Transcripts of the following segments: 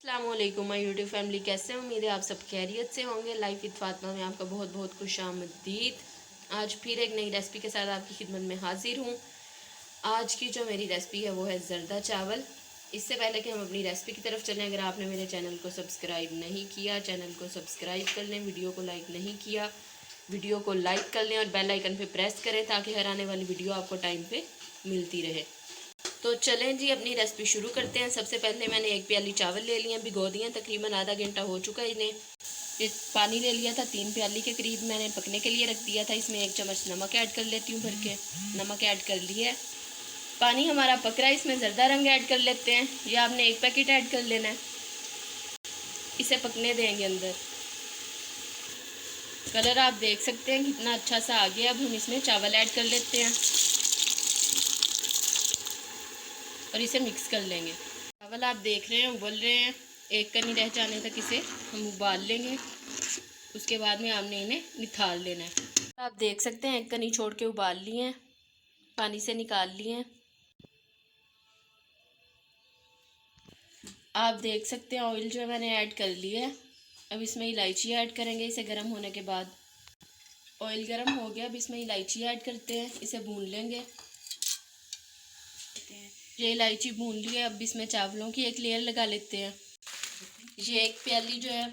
अस्सलामुअलैकुम my YouTube family, कैसे हैं? उम्मीद है आप सब खैरियत से होंगे। लाइफ विद फातिमा में आपका बहुत बहुत खुशामदीद। आज फिर एक नई रेसिपी के साथ आपकी खिदमत में हाजिर हूँ। आज की जो मेरी रेसिपी है वो है ज़रदा चावल। इससे पहले कि हम अपनी रेसिपी की तरफ चलें, अगर आपने मेरे चैनल को सब्सक्राइब नहीं किया, चैनल को सब्सक्राइब कर लें। वीडियो को लाइक नहीं किया, वीडियो को लाइक कर लें और बेल आइकन पर प्रेस करें ताकि हर आने वाली वीडियो आपको टाइम पर मिलती रहे। तो चलें जी, अपनी रेसिपी शुरू करते हैं। सबसे पहले मैंने एक प्याली चावल ले लिए, भिगो दिए, तकरीबन आधा घंटा हो चुका है इन्हें। ये पानी ले लिया था 3 प्याली के करीब, मैंने पकने के लिए रख दिया था। इसमें 1 चम्मच नमक ऐड कर लेती हूँ भर के। नमक ऐड कर लिया है। पानी हमारा पक रहा है, इसमें ज़रदा रंग ऐड कर लेते हैं। ये आपने 1 पैकेट ऐड कर लेना है। इसे पकने देंगे अंदर। कलर आप देख सकते हैं कितना अच्छा सा आ गया। अब हम इसमें चावल ऐड कर लेते हैं और इसे मिक्स कर लेंगे। चावल आप देख रहे हैं उबल रहे हैं, एक कनी रह जाने तक इसे हम उबाल लेंगे। उसके बाद में आपने इन्हें निथाल लेना है। आप देख सकते हैं एक कनी छोड़ के उबाल लिए हैं, पानी से निकाल लिए हैं। आप देख सकते हैं ऑयल जो है मैंने ऐड कर लिया है। अब इसमें इलायची ऐड करेंगे इसे गर्म होने के बाद। ऑयल गर्म हो गया, अब इसमें इलायची ऐड करते हैं, इसे भून लेंगे। ये इलायची भून ली है, अब इसमें चावलों की एक लेयर लगा लेते हैं। ये 1 प्याली जो है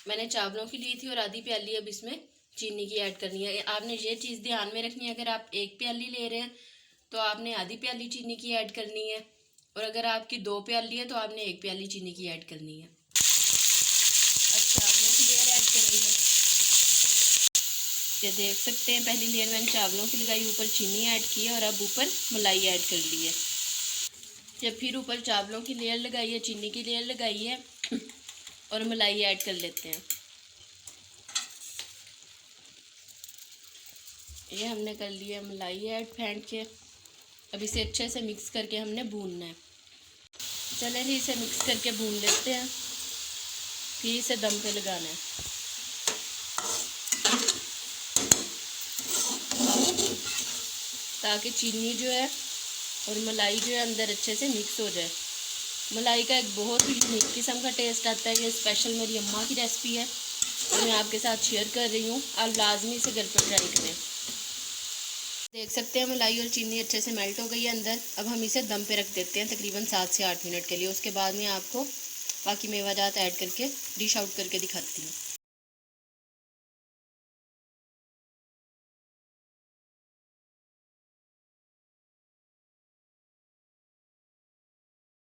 मैंने चावलों की ली थी और आधी प्याली अब इसमें चीनी की ऐड करनी है। आपने ये चीज़ ध्यान में रखनी है, अगर आप 1 प्याली ले रहे हैं तो आपने आधी प्याली चीनी की ऐड करनी है, और अगर आपकी 2 प्याली है तो आपने 1 प्याली चीनी की ऐड करनी है। अब चावलों की लेयर ऐड करेंगे। ये देख सकते हैं पहली लेयर मैंने चावलों की लगाई, ऊपर चीनी ऐड की है और अब ऊपर मलाई ऐड कर ली है। जब फिर ऊपर चावलों की लेयर लगाई है, चीनी की लेयर लगाई है और मलाई ऐड कर लेते हैं। ये हमने कर लिया मलाई ऐड फेंट के। अब इसे अच्छे से मिक्स करके हमने भूनना है। चलें जी, इसे मिक्स करके भून लेते हैं, फिर इसे दम पे लगाना है ताकि चीनी जो है और मलाई जो है अंदर अच्छे से मिक्स हो जाए। मलाई का एक बहुत ही यूनिक किस्म का टेस्ट आता है। ये स्पेशल मेरी अम्मा की रेसिपी है तो मैं आपके साथ शेयर कर रही हूँ। आप लाजमी से घर पर ट्राई करें। देख सकते हैं मलाई और चीनी अच्छे से मेल्ट हो गई है अंदर। अब हम इसे दम पे रख देते हैं तकरीबन 7 से 8 मिनट के लिए। उसके बाद मैं आपको बाकी मेवाजात ऐड करके डिश आउट करके दिखाती हूँ।